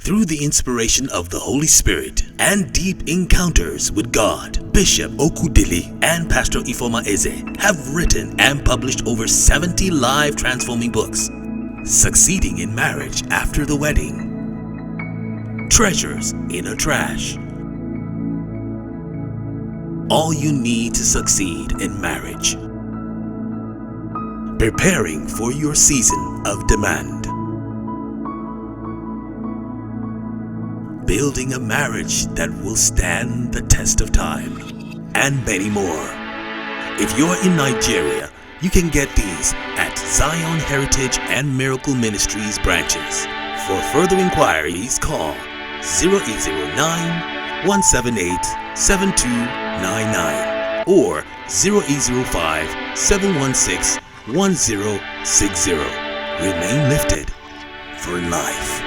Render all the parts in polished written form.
Through the inspiration of the Holy Spirit and deep encounters with God, Bishop Okudili and Pastor Ifoma Eze have written and published over 70 live transforming books. Succeeding in Marriage After the Wedding, Treasures in a Trash, All You Need to Succeed in Marriage, Preparing for Your Season of Demand, Building a Marriage That Will Stand the Test of Time, and many more. If you're in Nigeria, you can get these at Zion Heritage and Miracle Ministries branches. For further inquiries, call 0809-178-7299 or 0805-716-1060. Remain lifted for life.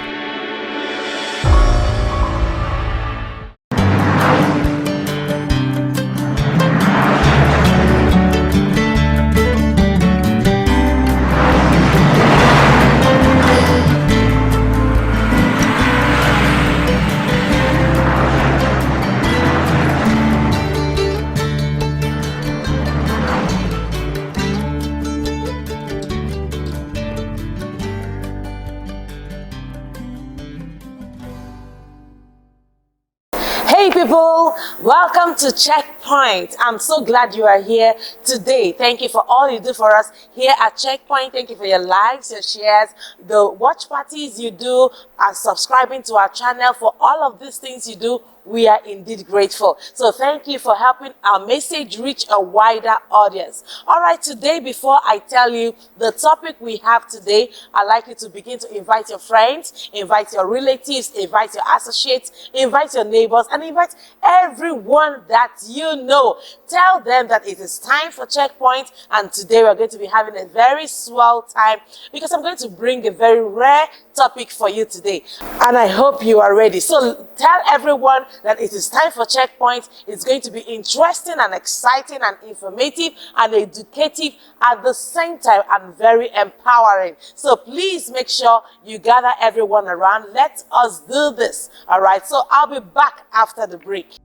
Hey people, welcome to Checkpoint. I'm so glad you are here today. Thank you for all you do for us here at Checkpoint. Thank you for your likes, your shares, the watch parties you do, subscribing to our channel. For all of these things you do, we are indeed grateful. So thank you for helping our message reach a wider audience. All right, today, before I tell you the topic we have today, I'd like you to begin to invite your friends, invite your relatives, invite your associates, invite your neighbors, and invite everyone that you know. Tell them that it is time for Checkpoint, and today we're going to be having a very swell time because I'm going to bring a very rare topic for you today, and I hope you are ready. So tell everyone that it is time for Checkpoint. It's going to be interesting and exciting and informative and educative at the same time and very empowering. So please make sure you gather everyone around. Let us do this. All right, so I'll be back after the break.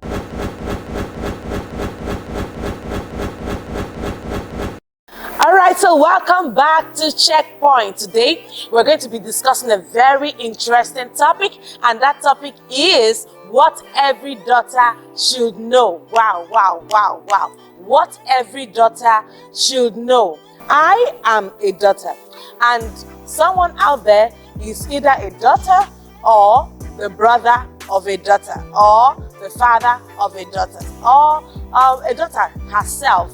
All right, so welcome back to Checkpoint. Today, we're going to be discussing a very interesting topic, and that topic is what every daughter should know. Wow, wow, wow, wow. What every daughter should know. I am a daughter, and someone out there is either a daughter or the brother of a daughter or the father of a daughter or a daughter herself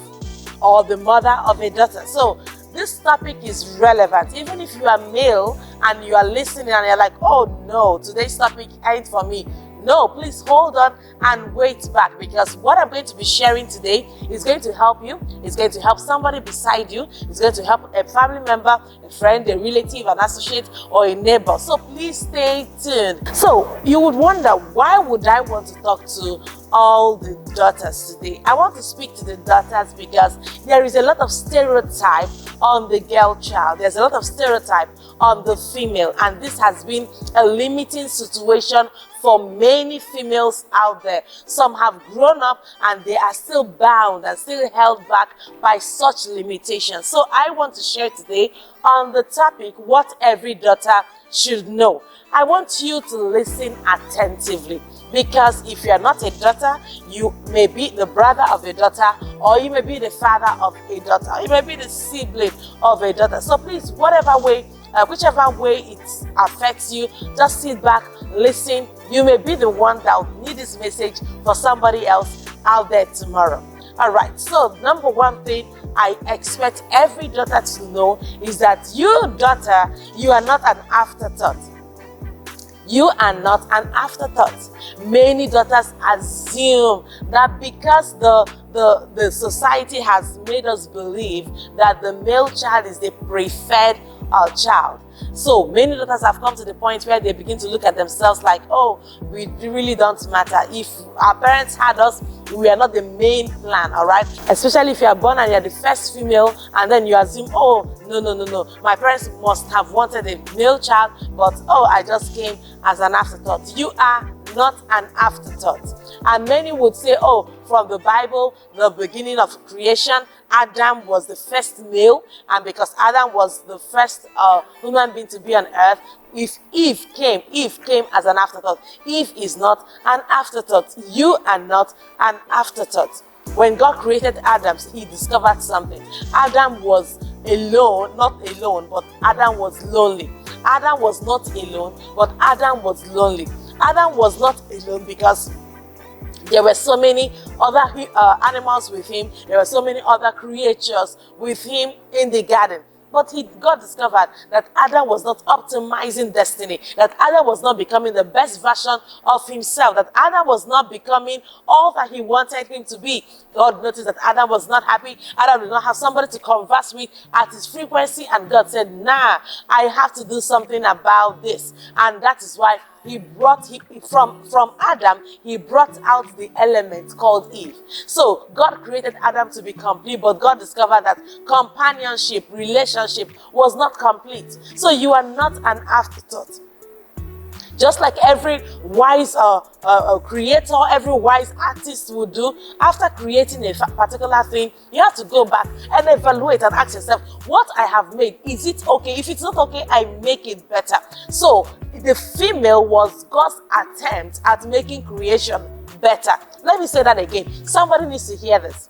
or the mother of a daughter. So this topic is relevant. Even if you are male and you are listening and you're like, oh no, today's topic ain't for me. No, please hold on and wait back, because what I'm going to be sharing today is going to help you. It's going to help somebody beside you. It's going to help a family member, a friend, a relative, an associate, or a neighbor. So please stay tuned. So you would wonder, why would I want to talk to all the daughters today? I want to speak to the daughters because there is a lot of stereotype on the girl child. There's a lot of stereotype on the female, and this has been a limiting situation for many females out there. Some have grown up and they are still bound and still held back by such limitations. So I want to share today on the topic, what every daughter should know. I want you to listen attentively, because if you are not a daughter, you may be the brother of a daughter, or you may be the father of a daughter, or you may be the sibling of a daughter. So please, whichever way it affects you, just sit back, listen. You may be the one that will need this message for somebody else out there tomorrow. All right, so number one thing I expect every daughter to know is that you, daughter, you are not an afterthought. You are not an afterthought. Many daughters assume that because the society has made us believe that the male child is the preferred child, So many daughters have come to the point where they begin to look at themselves like, oh, we really don't matter. If our parents had us, we are not the main plan, all right? Especially if you are born and you're the first female, and then you assume, oh, no, my parents must have wanted a male child, but oh, I just came as an afterthought. You are not an afterthought. And many would say, oh, from the Bible, the beginning of creation, Adam was the first male, and because Adam was the first human being to be on earth, if Eve came as an afterthought. Eve is not an afterthought. You are not an afterthought. When God created Adam, he discovered something. Adam was alone, not alone, but Adam was lonely. Adam was not alone, but Adam was lonely. Adam was not alone because there were so many other animals with him. There were so many other creatures with him in the garden. But God discovered that Adam was not optimizing destiny, that Adam was not becoming the best version of himself, that Adam was not becoming all that he wanted him to be. God noticed that Adam was not happy. Adam did not have somebody to converse with at his frequency, and God said, nah, I have to do something about this. And that is why from Adam, he brought out the element called Eve. So God created Adam to be complete, but God discovered that companionship, relationship was not complete. So you are not an afterthought. Just like every wise creator, every wise artist would do, after creating a particular thing, you have to go back and evaluate and ask yourself, what I have made, is it okay? If it's not okay, I make it better. So the female was God's attempt at making creation better. Let me say that again. Somebody needs to hear this.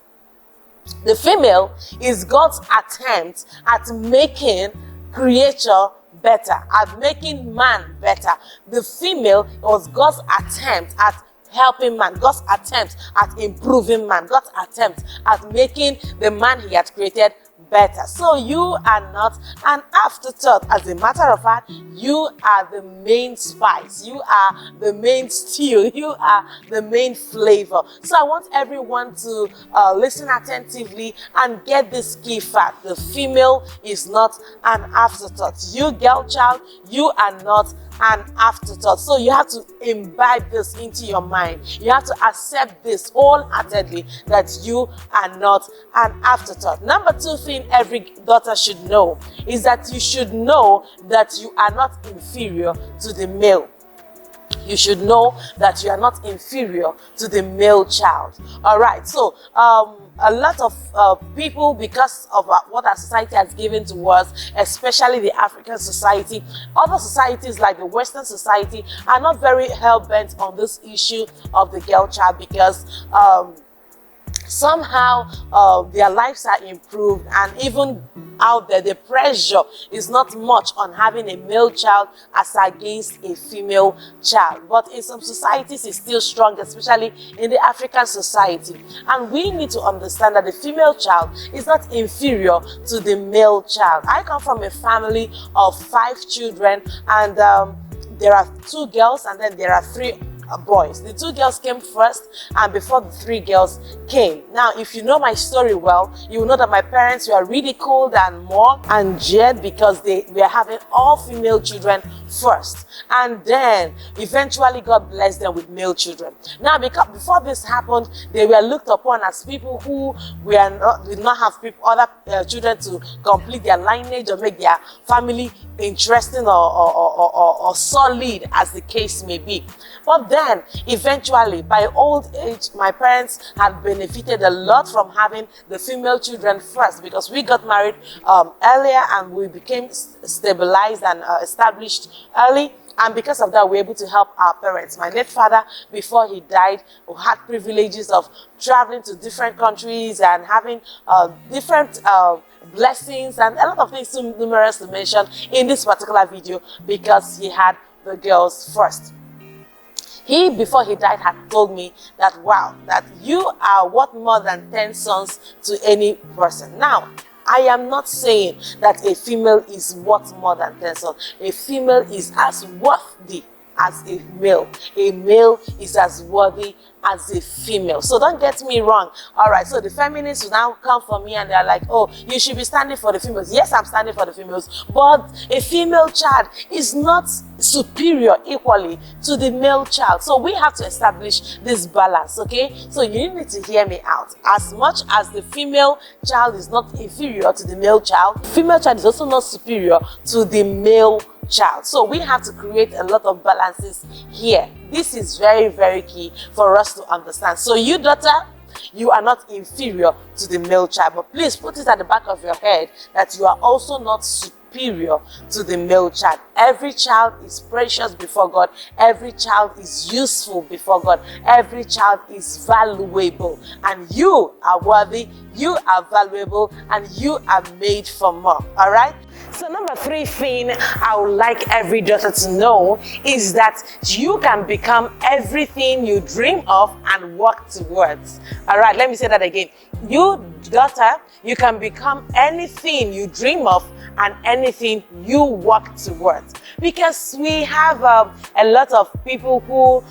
The female is God's attempt at making creature better, at making man better. The female was God's attempt at helping man, God's attempt at improving man, God's attempt at making the man he had created better. So you are not an afterthought. As a matter of fact, you are the main spice, you are the main stew, you are the main flavor. So I want everyone to listen attentively and get this key fact. The female is not an afterthought. You, girl child, you are not an afterthought. So you have to imbibe this into your mind. You have to accept this wholeheartedly, that you are not an afterthought. Number two thing every daughter should know is that you should know that you are not inferior to the male. You should know that you are not inferior to the male child. All right, so a lot of people, because of what our society has given to us, especially the African society, other societies like the Western society are not very hell-bent on this issue of the girl child, because somehow their lives are improved, and even out there the pressure is not much on having a male child as against a female child. But in some societies it's still strong, especially in the African society. And we need to understand that the female child is not inferior to the male child. I come from a family of 5 children, and there are 2 girls and then there are 3 boys. The 2 girls came first, and before the 3 girls came. Now, if you know my story well, you will know that my parents were ridiculed and mocked and jeered because they were having all female children first, and then eventually God blessed them with male children. Now, because before this happened, they were looked upon as people who did not have other children to complete their lineage or make their family interesting or solid, as the case may be. But then, eventually, by old age, my parents had benefited a lot from having the female children first, because we got married earlier and we became stabilized and established early. And because of that, we were able to help our parents. My late father, before he died, had privileges of traveling to different countries and having different blessings and a lot of things too numerous to mention in this particular video, because he had the girls first. He, before he died, had told me that, wow, that you are worth more than 10 sons to any person. Now, I am not saying that a female is worth more than 10 sons. A female is as worthy as a male. A male is as worthy as a female. So don't get me wrong. All right, so the feminists will now come for me and they're like, oh, you should be standing for the females. Yes, I'm standing for the females, but a female child is not superior equally to the male child. So we have to establish this balance, okay? So you need to hear me out. As much as the female child is not inferior to the male child, female child is also not superior to the male child. So we have to create a lot of balances here. This is very, very key for us to understand. So you, daughter, you are not inferior to the male child, but please put it at the back of your head that you are also not superior to the male child. Every child is precious before God. Every child is useful before God. Every child is valuable, and you are worthy, you are valuable, and you are made for more. All right? So number 3 thing I would like every daughter to know is that you can become everything you dream of and work towards. All right, let me say that again. You, daughter, you can become anything you dream of and anything you work towards. Because we have a lot of people who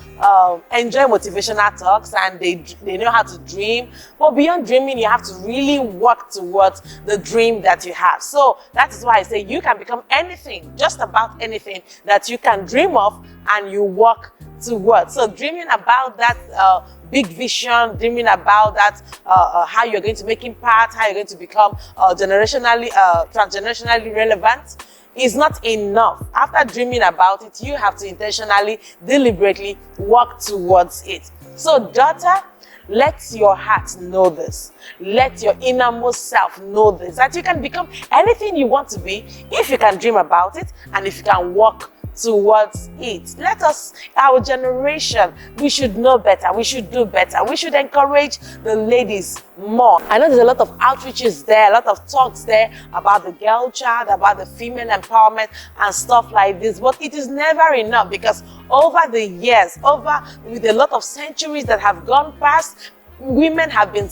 enjoy motivational talks and they know how to dream. But beyond dreaming, you have to really work towards the dream that you have. So that is why I say you can become anything, just about anything that you can dream of and you work towards. So dreaming about that big vision, dreaming about that, how you're going to make impact, how you're going to become transgenerationally relevant is not enough. After dreaming about it, you have to intentionally, deliberately work towards it. So daughter, let your heart know this. Let your innermost self know this, that you can become anything you want to be if you can dream about it and if you can work towards it. Let us, our generation, we should know better. We should do better. We should encourage the ladies more. I know there's a lot of outreaches there, a lot of talks there about the girl child, about the female empowerment and stuff like this, but it is never enough, because over the years, with a lot of centuries that have gone past, women have been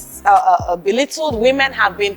belittled, women have been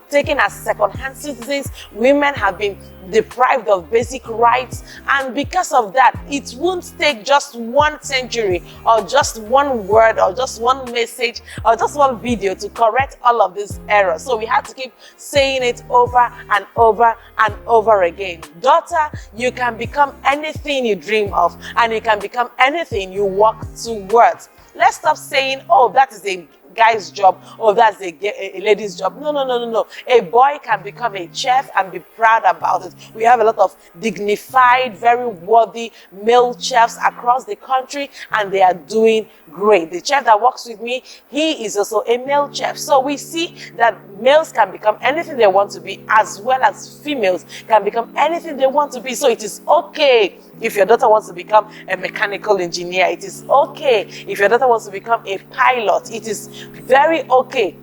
taken as second-hand citizens, women have been deprived of basic rights, and because of that, it won't take just 1 century or just 1 word or just 1 message or just 1 video to correct all of these errors. So we have to keep saying it over and over and over again. Daughter, you can become anything you dream of, and you can become anything you work towards. Let's stop saying, oh, that is a guy's job, or that's a lady's job. No. A boy can become a chef and be proud about it. We have a lot of dignified, very worthy male chefs across the country, and they are doing great. The chef that works with me, he is also a male chef. So we see that males can become anything they want to be, as well as females can become anything they want to be. So it is okay if your daughter wants to become a mechanical engineer. It is okay if your daughter wants to become a pilot. It is very okay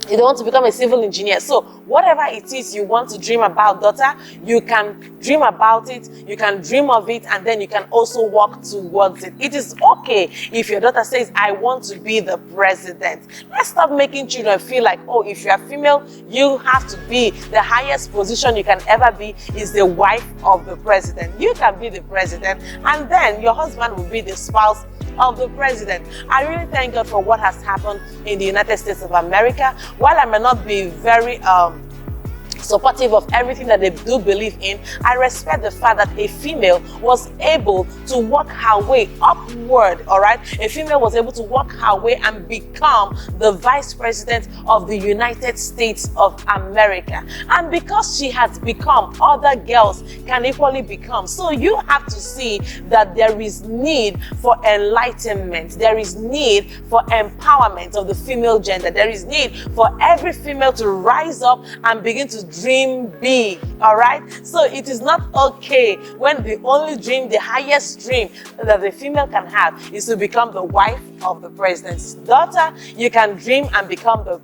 you don't want to become a civil engineer. So whatever it is you want to dream about, daughter, you can dream about it, you can dream of it, and then you can also work towards it. It is okay if your daughter says, I want to be the president. Let's stop making children feel like, oh, if you are female, you have to be the highest position you can ever be is the wife of the president. You can be the president, and then your husband will be the spouse of the president. I really thank God for what has happened in the United States of America. While I may not be very supportive of everything that they do believe in, I respect the fact that a female was able to work her way upward, all right? A female was able to work her way and become the vice president of the United States of America. And because she has become, other girls can equally become. So you have to see that there is need for enlightenment. There is need for empowerment of the female gender. There is need for every female to rise up and begin to dream big, all right? So it is not okay when the only dream, the highest dream that the female can have is to become the wife of the president's daughter, you can dream and become the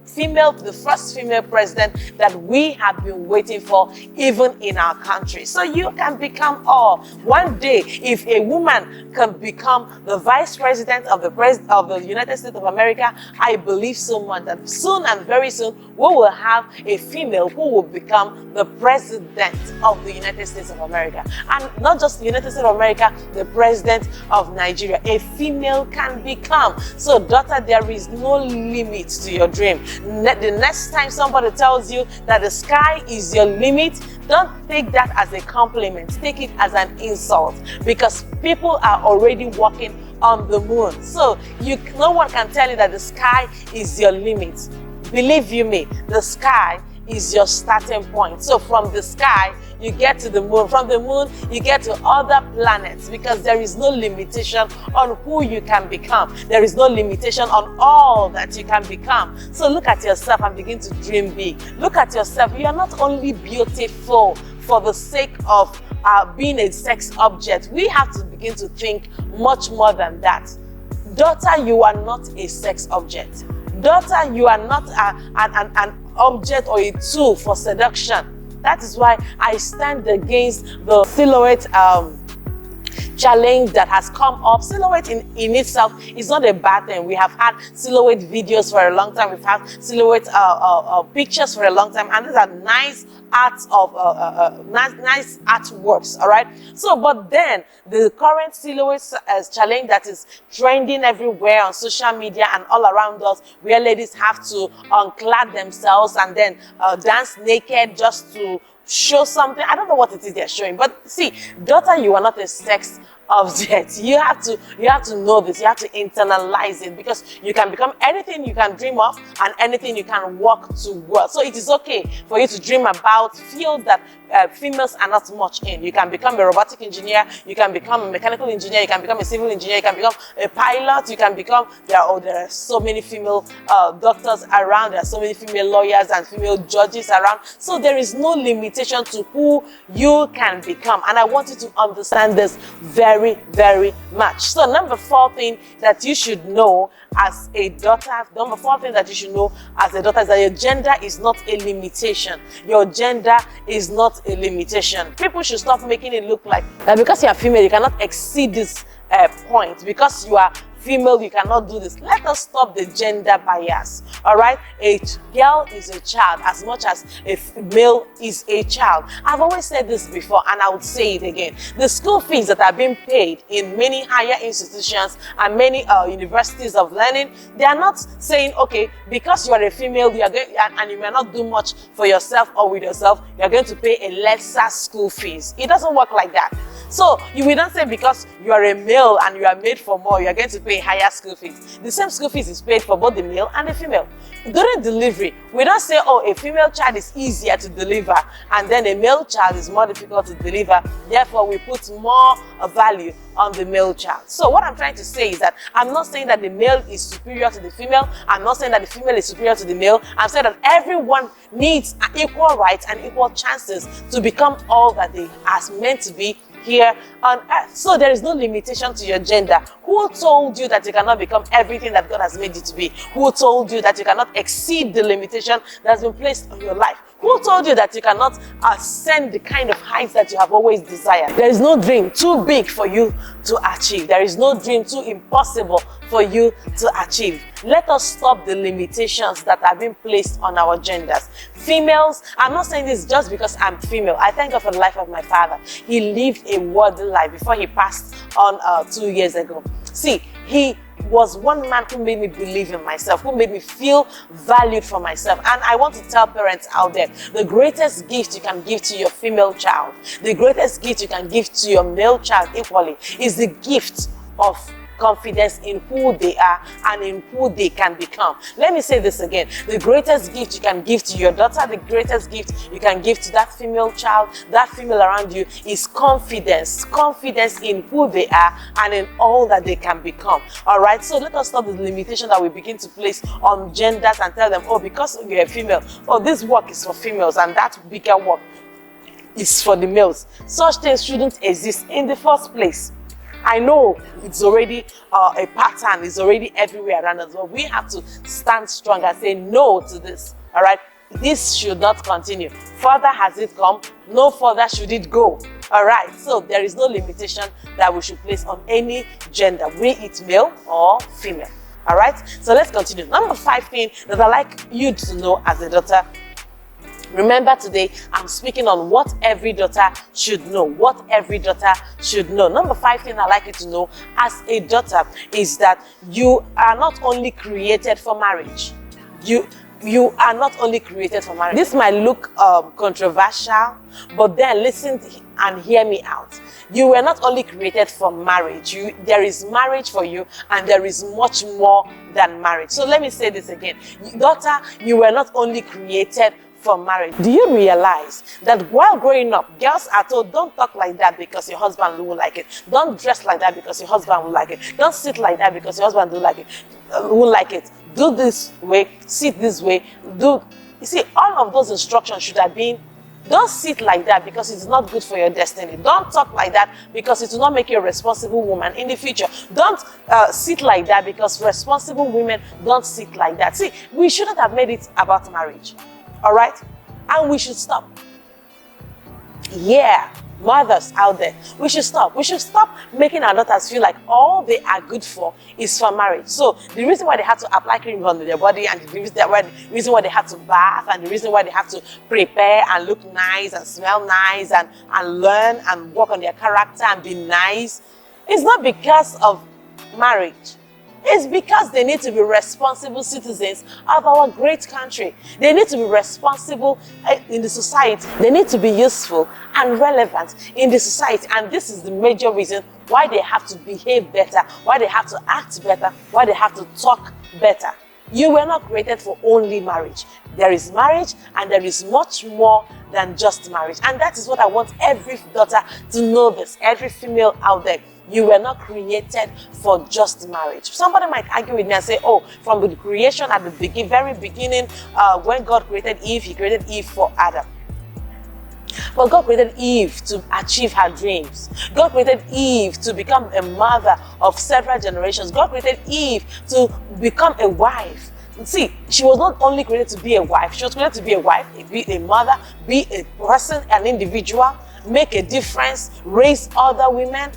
first female president that we have been waiting for, even in our country. So you can become all. One day, if a woman can become the vice president of the United States of America, I believe so much that soon and very soon we will have a female who will become the president of the United States of America. And not just the United States of America, the president of Nigeria. A female can become. So daughter, there is no limit to your dream. The next time somebody tells you that the sky is your limit, don't take that as a compliment. Take it as an insult, because people are already walking on the moon. So no one can tell you that the sky is your limit. Believe you me, the sky is your starting point. So from the sky, you get to the moon. From the moon, you get to other planets, because there is no limitation on who you can become. There is no limitation on all that you can become. So look at yourself and begin to dream big. Look at yourself. You are not only beautiful for the sake of being a sex object. We have to begin to think much more than that. Daughter, you are not a sex object. Daughter, you are not an object or a tool for seduction. That is why I stand against the silhouette challenge that has come up. Silhouette in itself is not a bad thing. We have had silhouette videos for a long time. We've had silhouette pictures for a long time, and these are nice arts of nice artworks. All right. So, but then the current silhouette challenge that is trending everywhere on social media and all around us, where ladies have to unclad themselves and then dance naked just to show something. I don't know what it is they're showing, but see, daughter, you are not a sex object. You have to know this. You have to internalize it, because you can become anything you can dream of and anything you can work towards. So it is okay for you to dream about fields that females are not much in. You can become a robotic engineer, you can become a mechanical engineer, you can become a civil engineer, you can become a pilot, you can become, there are so many female doctors around, there are so many female lawyers and female judges around. So there is no limitation to who you can become. And I want you to understand this very, very much. So number 4 thing that you should know as a daughter, number 4 thing that you should know as a daughter is that your gender is not a limitation. Your gender is not a limitation. People should stop making it look like that because you are female, you cannot exceed this point. Because you are female, you cannot do this. Let us stop the gender bias. All right, a girl is a child as much as a male is a child. I've always said this before, and I would say it again. The school fees that are being paid in many higher institutions and many universities of learning, they are not saying, okay, because you are a female, you are going, and you may not do much for yourself or with yourself, you are going to pay a lesser school fees. It doesn't work like that. So you will not say because you are a male and you are made for more, you are going to pay higher school fees. The same school fees is paid for both the male and the female. During delivery, we don't say, oh, a female child is easier to deliver and then a male child is more difficult to deliver. Therefore, we put more value on the male child. So what I'm trying to say is that I'm not saying that the male is superior to the female. I'm not saying that the female is superior to the male. I'm saying that everyone needs equal rights and equal chances to become all that they are meant to be here on earth. So there is no limitation to your gender. Who told you that you cannot become everything that God has made you to be? Who told you that you cannot exceed the limitation that has been placed on your life? Who told you that you cannot ascend the kind of heights that you have always desired? There is no dream too big for you to achieve. There is no dream too impossible for you to achieve. Let us stop the limitations that are being placed on our genders. Females, I'm not saying this just because I'm female. I thank God for the life of my father. He lived a worldly life before he passed on 2 years ago. See, he was one man who made me believe in myself, who made me feel valued for myself. And I want to tell parents out there, the greatest gift you can give to your female child, the greatest gift you can give to your male child equally, is the gift of confidence in who they are and in who they can become. Let me say this again. The greatest gift you can give to your daughter, the greatest gift you can give to that female child, that female around you, is confidence. Confidence in who they are and in all that they can become. All right, so let us stop the limitation that we begin to place on genders and tell them, oh, because you're a female, oh, this work is for females and that bigger work is for the males. Such things shouldn't exist in the first place. I know it's already a pattern, it's already everywhere around us, but we have to stand strong and say no to this, all right? This should not continue. Further has it come, no further should it go, all right? So there is no limitation that we should place on any gender, be it male or female, all right? So let's continue. Number 5 thing that I like you to know as a daughter. Remember, today I'm speaking on what every daughter should know. What every daughter should know. Number 5 thing I like you to know as a daughter is that you are not only created for marriage. You are not only created for marriage. This might look controversial, but then listen and hear me out. You were not only created for marriage. There is marriage for you, and there is much more than marriage. So let me say this again. Daughter, you were not only created for marriage. Do you realize that while growing up, girls are told, don't talk like that because your husband will like it. Don't dress like that because your husband will like it. Don't sit like that because your husband will like it. Do this way, sit this way. You see, all of those instructions should have been, don't sit like that because it's not good for your destiny. Don't talk like that because it will not make you a responsible woman in the future. Don't sit like that because responsible women don't sit like that. See, we shouldn't have made it about marriage. All right? And we should stop. Yeah, mothers out there, we should stop. We should stop making our daughters feel like all they are good for is for marriage. So the reason why they have to apply cream on their body, and the reason why they have to bath, and the reason why they have to prepare and look nice and smell nice and learn and work on their character and be nice, is not because of marriage. It's because they need to be responsible citizens of our great country. They need to be responsible in the society. They need to be useful and relevant in the society. And this is the major reason why they have to behave better, why they have to act better, why they have to talk better. You were not created for only marriage. There is marriage, and there is much more than just marriage. And that is what I want every daughter to know this, every female out there. You were not created for just marriage. Somebody might argue with me and say, oh, from the creation at the very beginning, when God created Eve, he created Eve for Adam. But God created Eve to achieve her dreams. God created Eve to become a mother of several generations. God created Eve to become a wife. See, she was not only created to be a wife, she was created to be a wife, be a mother, be a person, an individual, make a difference, raise other women.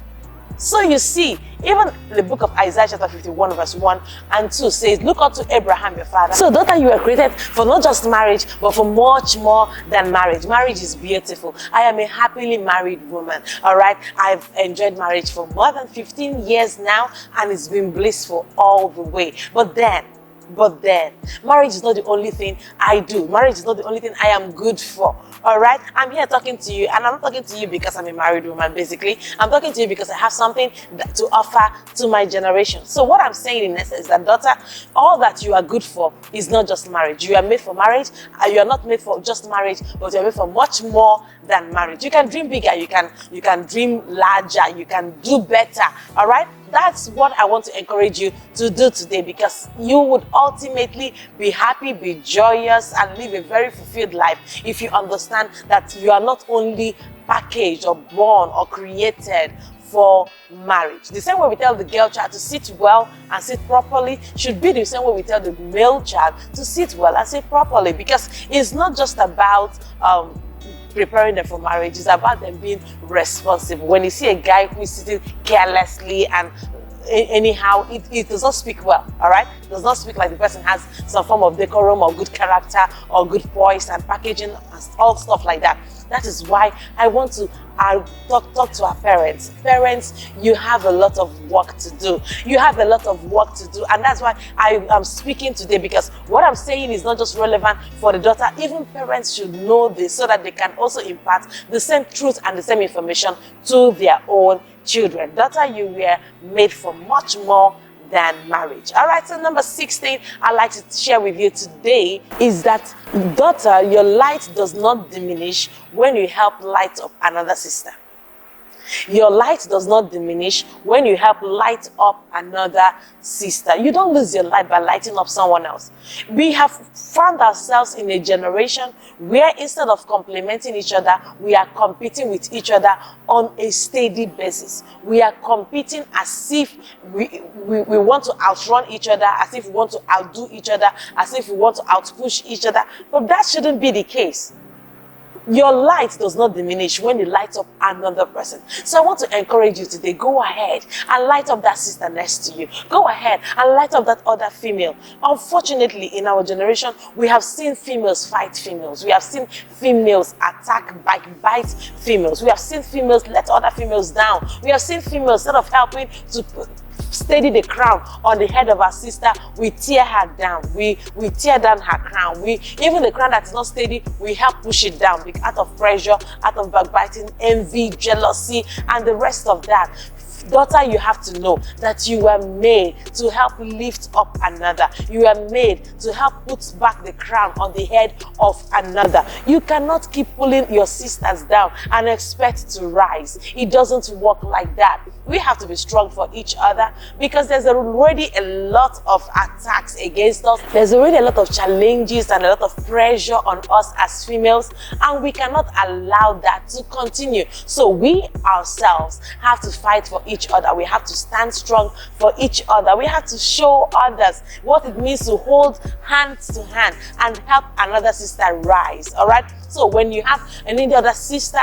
So you see, even the book of Isaiah chapter 51 verse 1 and 2 says, look unto Abraham your father. So daughter, you were created for not just marriage, but for much more than marriage. Marriage is beautiful. I am a happily married woman, all right? I've enjoyed marriage for more than 15 years now, and it's been blissful all the way. But then, marriage is not the only thing I do. Marriage is not the only thing I am good for. All right? I'm here talking to you, and I'm not talking to you because I'm a married woman, basically. I'm talking to you because I have something to offer to my generation. So what I'm saying in essence is that, daughter, all that you are good for is not just marriage. You are made for marriage. You are not made for just marriage, but you are made for much more than marriage. You can dream bigger. You can dream larger. You can do better. All right? That's what I want to encourage you to do today, because you would ultimately be happy, be joyous, and live a very fulfilled life if you understand that you are not only packaged or born or created for marriage. The same way we tell the girl child to sit well and sit properly should be the same way we tell the male child to sit well and sit properly, because it's not just about preparing them for marriage, is about them being responsible. When you see a guy who is sitting carelessly and anyhow, it does not speak well, all right? It does not speak like the person has some form of decorum or good character or good voice and packaging and all stuff like that. That is why I want to talk to our parents. Parents, you have a lot of work to do. You have a lot of work to do. And that's why I am speaking today, because what I'm saying is not just relevant for the daughter. Even parents should know this so that they can also impart the same truth and the same information to their own children. Daughter, you were made for much more than marriage. All right, so number 16 I'd like to share with you today is that, daughter, your light does not diminish when you help light up another sister. Your light does not diminish when you help light up another sister. You don't lose your light by lighting up someone else. We have found ourselves in a generation where instead of complementing each other, we are competing with each other on a steady basis. We are competing as if we want to outrun each other, as if we want to outdo each other, as if we want to outpush each other. But that shouldn't be the case. Your light does not diminish when you light up another person. So I want to encourage you today, go ahead and light up that sister next to you. Go ahead and light up that other female. Unfortunately, in our generation, we have seen females fight females. We have seen females attack, bite females. We have seen females let other females down. We have seen females, instead of helping to steady the crown on the head of our sister, we tear her down. We tear down her crown. Even the crown that is not steady, we help push it down out of pressure, out of backbiting, envy, jealousy, and the rest of that. Daughter, you have to know that you were made to help lift up another. You were made to help put back the crown on the head of another. You cannot keep pulling your sisters down and expect to rise. It doesn't work like that. We have to be strong for each other because there's already a lot of attacks against us. There's already a lot of challenges and a lot of pressure on us as females, and we cannot allow that to continue. So we ourselves have to fight for each other. We have to stand strong for each other. We have to show others what it means to hold hand to hand and help another sister rise. All right. So when you have any other sister,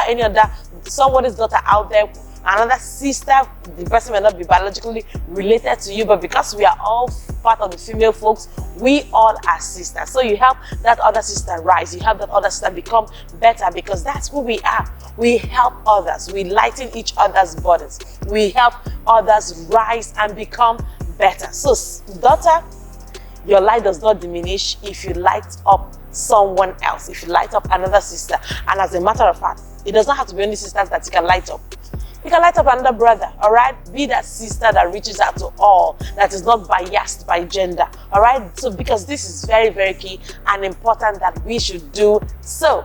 somebody's daughter out there, another sister, the person may not be biologically related to you, but because we are all part of the female folks, we all are sisters. So you help that other sister rise. You help that other sister become better, because that's who we are. We help others. We lighten each other's burdens. We help others rise and become better. So daughter, your light does not diminish if you light up someone else, if you light up another sister. And as a matter of fact, it does not have to be only sisters that you can light up. You can light up another brother, all right? Be that sister that reaches out to all, that is not biased by gender, all right? So because this is very, very key and important that we should do so.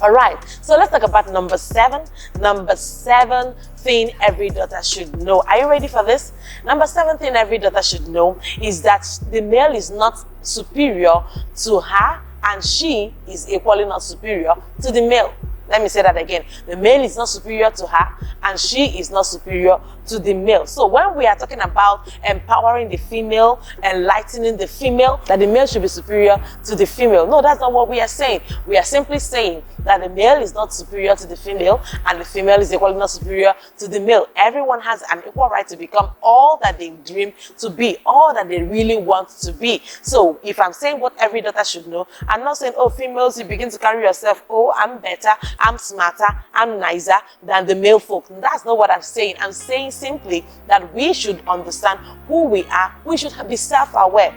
All right, so let's talk about number 7. Number 7 thing every daughter should know. Are you ready for this? Number 7 thing every daughter should know is that the male is not superior to her, and she is equally not superior to the male. Let me say that again. The male is not superior to her, and she is not superior to the male. So when we are talking about empowering the female, enlightening the female, that the male should be superior to the female, no, that's not what we are saying. We are simply saying that the male is not superior to the female, and the female is equally not superior to the male. Everyone has an equal right to become all that they dream to be, all that they really want to be. So if I'm saying what every daughter should know, I'm not saying, oh, females, you begin to carry yourself, oh, I'm better, I'm smarter, I'm nicer than the male folk. That's not what I'm saying. I'm saying simply that we should understand who we are. We should be self-aware.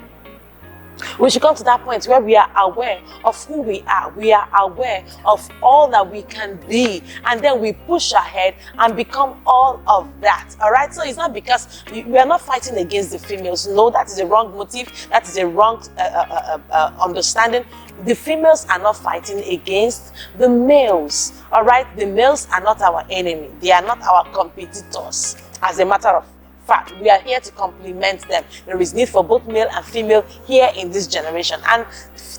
We should come to that point where we are aware of who we are. We are aware of all that we can be, and then we push ahead and become all of that. All right. So it's not because we are not fighting against the females. No, that is a wrong motive. That is a wrong understanding. The females are not fighting against the males. All right. The males are not our enemy. They are not our competitors. As a matter of fact, we are here to complement them. There is need for both male and female here in this generation, and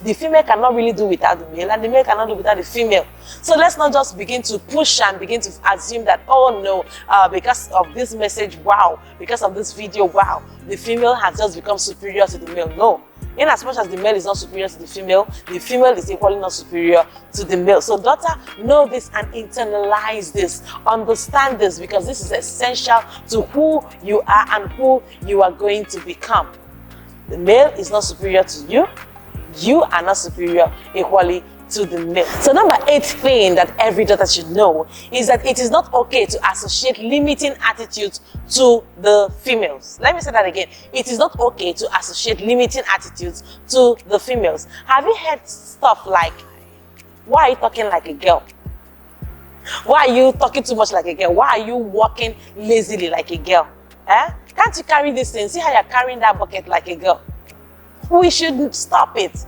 the female cannot really do without the male, and the male cannot do without the female. So let's not just begin to push and begin to assume that, oh no, because of this message, wow, because of this video, wow, the female has just become superior to the male. No. In as much as the male is not superior to the female is equally not superior to the male. So daughter, know this and internalize this. Understand this, because this is essential to who you are and who you are going to become. The male is not superior to you. You are not superior equally to the male. So number 8 thing that every daughter should know is that it is not okay to associate limiting attitudes to the females. Let me say that again. It is not okay to associate limiting attitudes to the females. Have you heard stuff like, why are you talking like a girl? Why are you talking too much like a girl? Why are you walking lazily like a girl? Can't you carry this thing? See how you're carrying that bucket like a girl? We should stop it.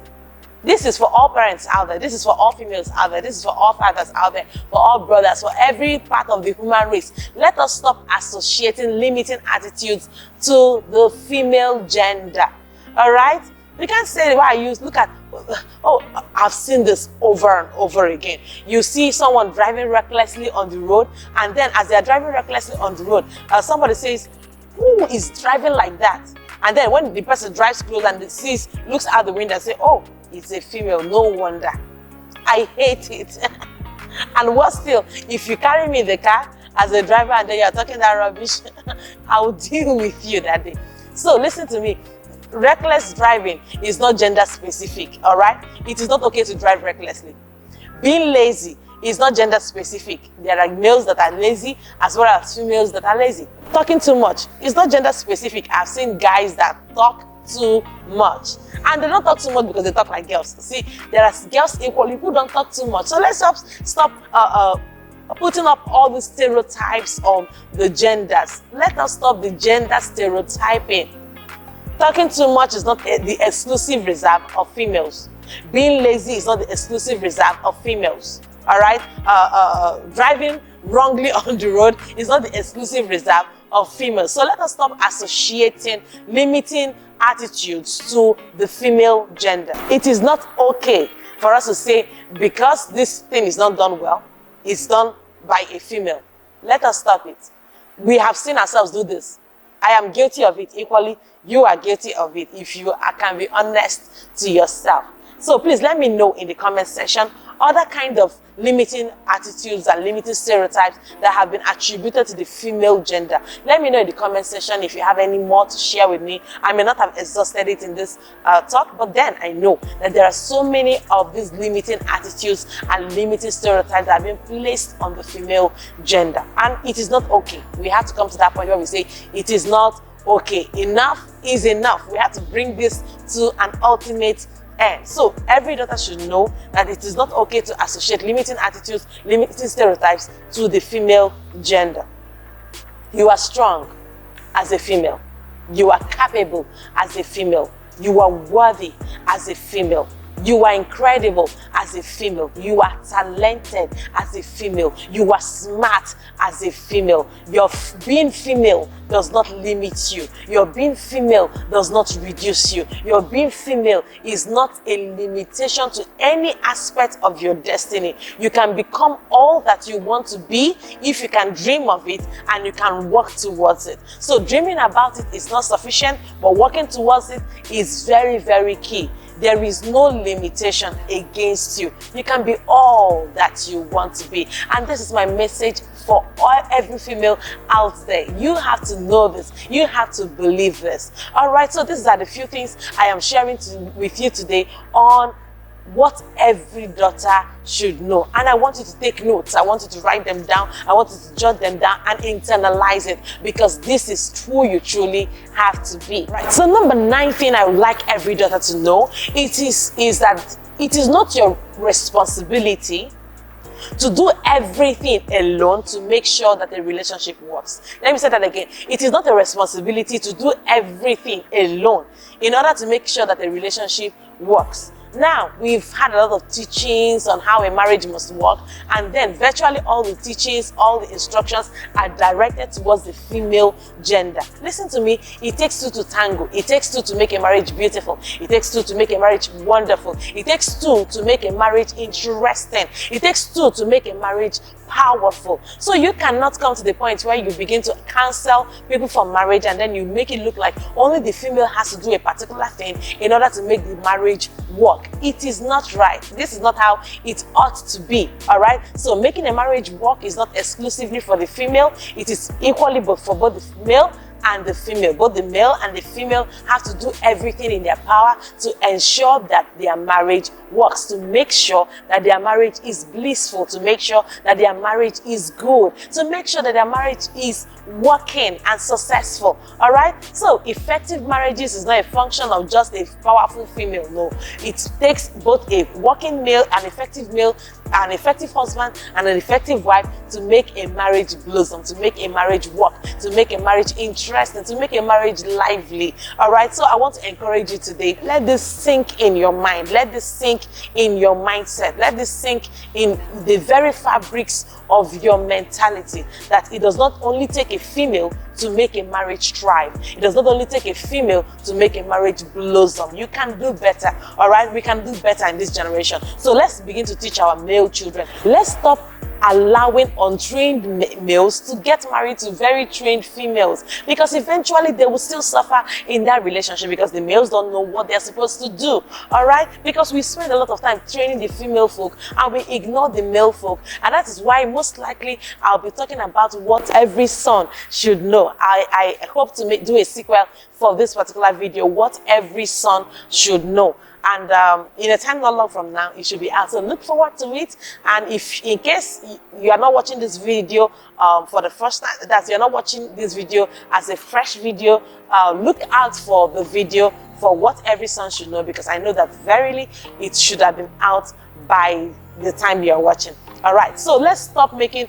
This is for all parents out there. This is for all females out there. This is for all fathers out there, for all brothers, for every part of the human race. Let us stop associating limiting attitudes to the female gender. All right? You can't say, why you look at, oh, I've seen this over and over again. You see someone driving recklessly on the road, and then as they're driving recklessly on the road, somebody says, who is driving like that? And then when the person drives close and sees, looks out the window and say, oh, it's a female, no wonder. I hate it. And what still, if you carry me in the car as a driver and then you're talking that rubbish, I'll deal with you that day. So listen to me. Reckless driving is not gender specific, all right? It is not okay to drive recklessly. Being lazy is not gender specific. There are males that are lazy as well as females that are lazy. Talking too much is not gender specific. I've seen guys that talk too much, and they don't talk too much because they talk like girls. See, there are girls equally who don't talk too much. So let's stop putting up all the stereotypes of the genders. Let us stop the gender stereotyping. Talking too much is not the exclusive reserve of females. Being lazy is not the exclusive reserve of females. All right? Driving wrongly on the road is not the exclusive reserve of females. So let us stop associating limiting attitudes to the female gender. It is not okay for us to say, because this thing is not done well, it's done by a female. Let us stop it. We have seen ourselves do this. I am guilty of it equally. You are guilty of it if you can be honest to yourself. So please let me know in the comment section other kind of limiting attitudes and limiting stereotypes that have been attributed to the female gender. Let me know in the comment section if you have any more to share with me. I may not have exhausted it in this talk, but then I know that there are so many of these limiting attitudes and limiting stereotypes that have been placed on the female gender. And it is not okay. We have to come to that point where we say it is not okay. Enough is enough. We have to bring this to an ultimate end. So every daughter should know that it is not okay to associate limiting attitudes, limiting stereotypes to the female gender. You are strong as a female. You are capable as a female. You are worthy as a female. You are incredible as a female. You are talented as a female. You are smart as a female. Your being female does not limit you. Your being female does not reduce you. Your being female is not a limitation to any aspect of your destiny. You can become all that you want to be if you can dream of it and you can work towards it. So dreaming about it is not sufficient, but working towards it is very, very key. There is no limitation against you. You can be all that you want to be. And this is my message for every female out there. You have to know this. You have to believe this. All right, so these are the few things I am sharing with you today on what every daughter should know. And I want you to take notes. I want you to write them down. I want you to jot them down and internalize it, because this is who you truly have to be. Right. So number 9 thing I would like every daughter to know is that it is not your responsibility to do everything alone to make sure that the relationship works. Let me say that again. It is not a responsibility to do everything alone in order to make sure that the relationship works. Now, we've had a lot of teachings on how a marriage must work, and then virtually all the teachings, all the instructions are directed towards the female gender. Listen to me, it takes two to tango. It takes two to make a marriage beautiful. It takes two to make a marriage wonderful. It takes two to make a marriage interesting. It takes two to make a marriage powerful. So you cannot come to the point where you begin to cancel people from marriage and then you make it look like only the female has to do a particular thing in order to make the marriage work. It is not right. This is not how it ought to be. All right. So making a marriage work is not exclusively for the female. It is equally for both the male and the female. Both the male and the female have to do everything in their power to ensure that their marriage works, to make sure that their marriage is blissful, to make sure that their marriage is good, to make sure that their marriage is working and successful. All right. So effective marriages is not a function of just a powerful female. No, it takes both a working male and effective male an effective husband and an effective wife to make a marriage blossom, to make a marriage work, to make a marriage interesting, to make a marriage lively. All right, so I want to encourage you today. Let this sink in your mind. Let this sink in your mindset. Let this sink in the very fabrics of your mentality, that it does not only take a female to make a marriage thrive. It does not only take a female to make a marriage blossom. You can do better. All right, we can do better in this generation. So let's begin to teach our male children. Let's stop allowing untrained males to get married to very trained females, because eventually they will still suffer in that relationship because the males don't know what they're supposed to do. All right, because we spend a lot of time training the female folk and we ignore the male folk, and that is why most likely I'll be talking about what every son should know. I hope to do a sequel for this particular video, what every son should know. And in a time not long from now, it should be out. So look forward to it. And if in case you are not watching this video for the first time, that you're not watching this video as a fresh video, look out for the video for what every son should know, because I know that verily it should have been out by the time you're watching. All right, so let's stop making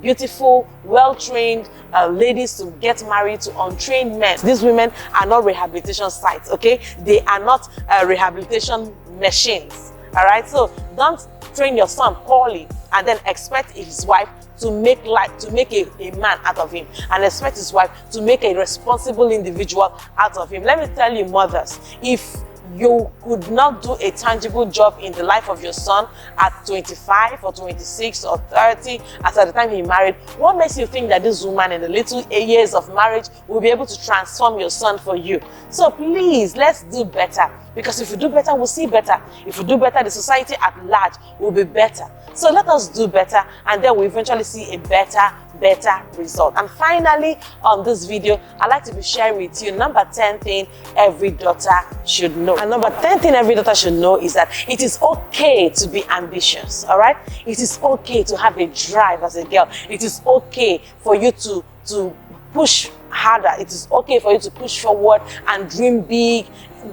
beautiful, well-trained ladies to get married to untrained men. These women are not rehabilitation sites, okay? They are not rehabilitation machines. All right, so don't train your son poorly and then expect his wife to make a man out of him, and expect his wife to make a responsible individual out of him. Let me tell you, mothers, if you could not do a tangible job in the life of your son at 25 or 26 or 30, as at the time he married, what makes you think that this woman in the little years of marriage will be able to transform your son for you? So please, let's do better, because if we do better, we'll see better. If we do better, the society at large will be better. So let us do better, and then we eventually see a better result. And finally, on this video, I'd like to be sharing with you number 10 thing every daughter should know. And number 10 thing every daughter should know is that it is okay to be ambitious. All right, it is okay to have a drive as a girl. It is okay for you to push harder. It is okay for you to push forward and dream big.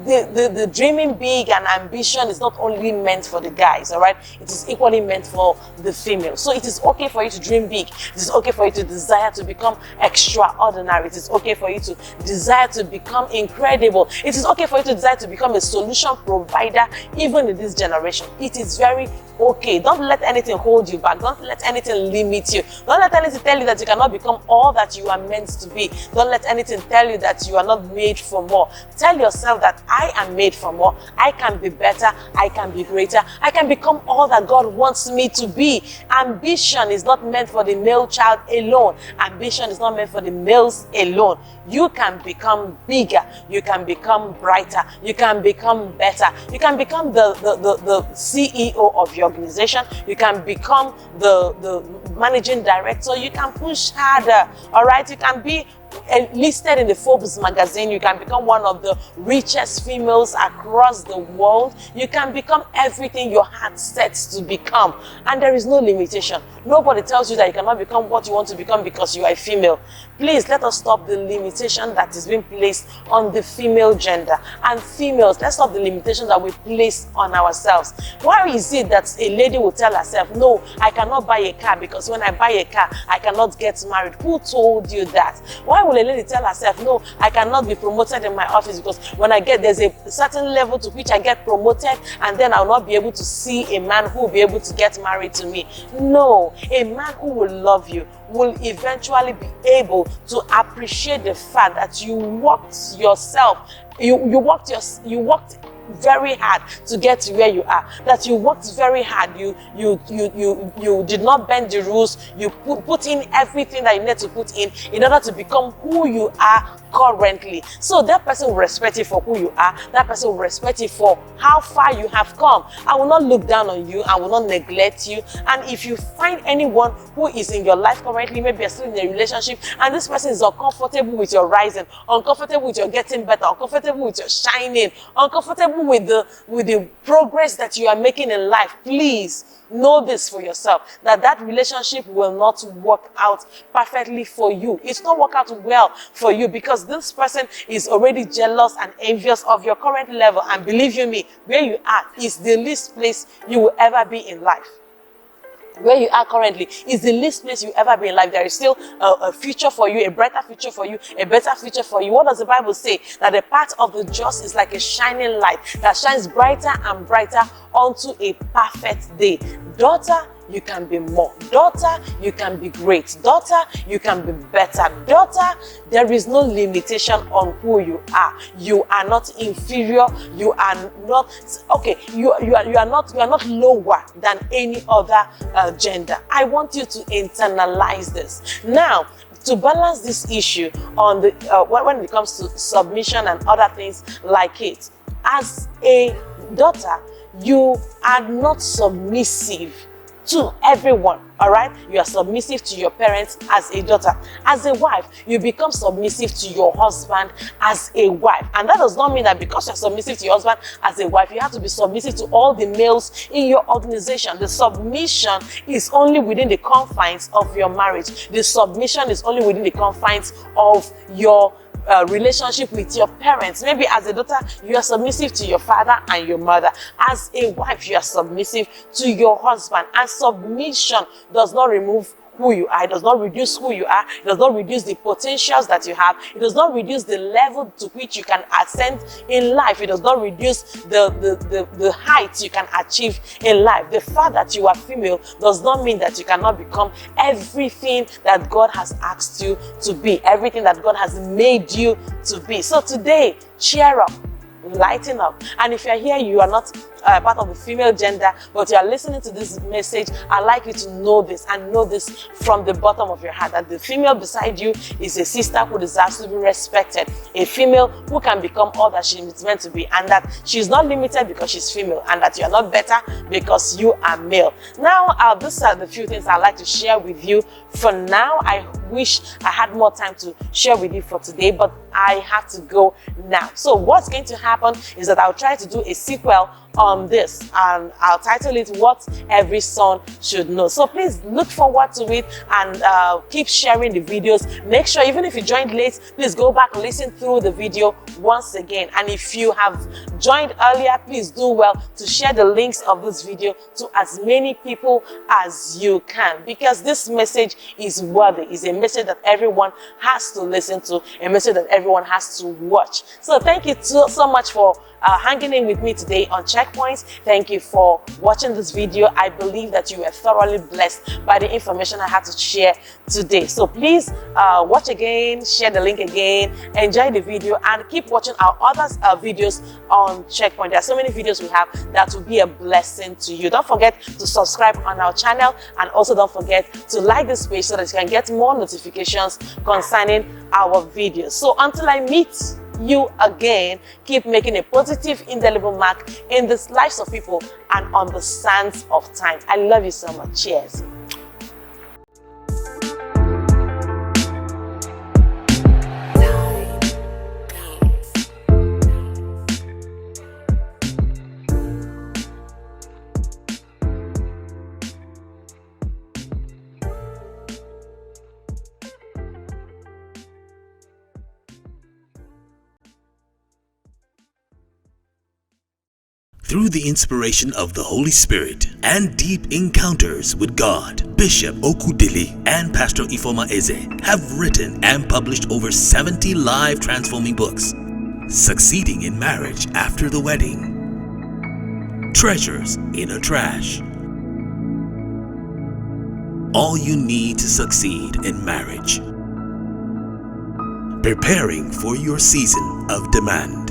The dreaming big and ambition is not only meant for the guys, all right? It is equally meant for the female. So it is okay for you to dream big. It is okay for you to desire to become extraordinary. It is okay for you to desire to become incredible. It is okay for you to desire to become a solution provider, even in this generation. It is very okay. Don't let anything hold you back. Don't let anything limit you. Don't let anything tell you that you cannot become all that you are meant to be. Don't let anything tell you that you are not made for more. Tell yourself that I am made for more. I can be better. I can be greater. I can become all that God wants me to be. Ambition is not meant for the male child alone. Ambition is not meant for the males alone. You can become bigger. You can become brighter. You can become better. You can become the CEO of your organization. You can become the managing director. You can push harder. All right, you can be listed in the Forbes magazine. You can become one of the richest females across the world. You can become everything your heart sets to become, and there is no limitation. Nobody tells you that you cannot become what you want to become because you are a female. Please, let us stop the limitation that is being placed on the female gender. And females, let's stop the limitation that we place on ourselves. Why is it that a lady will tell herself, no, I cannot buy a car because when I buy a car, I cannot get married? Who told you that? Why will a lady tell herself, no, I cannot be promoted in my office because when I get, there's a certain level to which I get promoted, and then I'll not be able to see a man who will be able to get married to me? No, a man who will love you will eventually be able to appreciate the fact that you worked yourself, you worked very hard to get to where you are, that you worked very hard, you did not bend the rules, you put in everything that you need to put in order to become who you are currently. So that person will respect you for who you are. That person will respect you for how far you have come. I will not look down on you. I will not neglect you. And if you find anyone who is in your life currently, maybe you're still in a relationship, and this person is uncomfortable with your rising, uncomfortable with your getting better, uncomfortable with your shining, uncomfortable with the progress that you are making in life, please know this for yourself, that relationship will not work out perfectly for you. It's not work out well for you because this person is already jealous and envious of your current level. And believe you me, where you are is the least place you will ever be in life. where you are currently is the least place you ever be in life. There is still a future for you, a brighter future for you, a better future for you. What does the Bible say? That the path of the just is like a shining light that shines brighter and brighter unto a perfect day. Daughter, you can be more. Daughter, you can be great. Daughter, you can be better. Daughter, there is no limitation on who you are. You are not inferior. You are not okay. You are not lower than any other gender. I want you to internalize this. Now, to balance this issue on the when it comes to submission and other things like it, as a daughter, you are not submissive to everyone, all right? You are submissive to your parents as a daughter. As a wife, you become submissive to your husband as a wife. And that does not mean that because you're submissive to your husband as a wife, you have to be submissive to all the males in your organization. The submission is only within the confines of your marriage. The submission is only within the confines of your relationship with your parents. Maybe as a daughter, you are submissive to your father and your mother. As a wife, you are submissive to your husband. And submission does not remove who you are. It does not reduce who you are. It does not reduce the potentials that you have. It does not reduce the level to which you can ascend in life. It does not reduce the heights you can achieve in life. The fact that you are female does not mean that you cannot become everything that God has asked you to be, everything that God has made you to be. So today, cheer up, lighten up. And if you're here, you are not part of the female gender, but you are listening to this message, I'd like you to know this, and know this from the bottom of your heart, that the female beside you is a sister who deserves to be respected, a female who can become all that she is meant to be, and that she's not limited because she's female, and that you are not better because you are male. Now, these are the few things I'd like to share with you. For now, I wish I had more time to share with you for today, but I have to go now. So what's going to happen is that I'll try to do a sequel on this, and I'll title it What Every Son Should Know. So please look forward to it, and keep sharing the videos. Make sure, even if you joined late, please go back and listen through the video once again. And if you have joined earlier, please do well to share the links of this video to as many people as you can, because this message is worthy. It's a message that everyone has to listen to, a message that everyone has to watch. So thank you so much for hanging in with me today on Checkpoints. Thank you for watching this video. I believe that you were thoroughly blessed by the information I had to share today. So please watch again, share the link again, enjoy the video, and keep watching our other videos on Checkpoint. There are so many videos we have that will be a blessing to you. Don't forget to subscribe on our channel, and also don't forget to like this page so that you can get more notifications concerning our videos. So until I meet you again, keep making a positive, indelible mark in the lives of people and on the sands of time. I love you so much. Cheers. Through the inspiration of the Holy Spirit and deep encounters with God, Bishop Okudili and Pastor Ifeoma Eze have written and published over 70 live transforming books. Succeeding in Marriage After the Wedding, Treasures in a Trash, All You Need to Succeed in Marriage, Preparing for Your Season of Demand,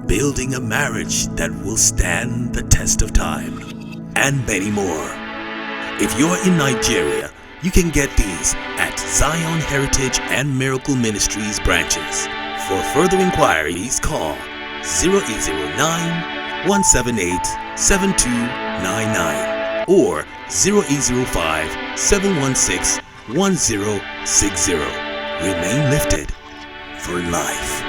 Building a Marriage That Will Stand the Test of Time, and many more. If you're in Nigeria, you can get these at Zion Heritage and Miracle Ministries branches. For further inquiries, call 0809-178-7299 or 0805-716-1060. Remain lifted for life.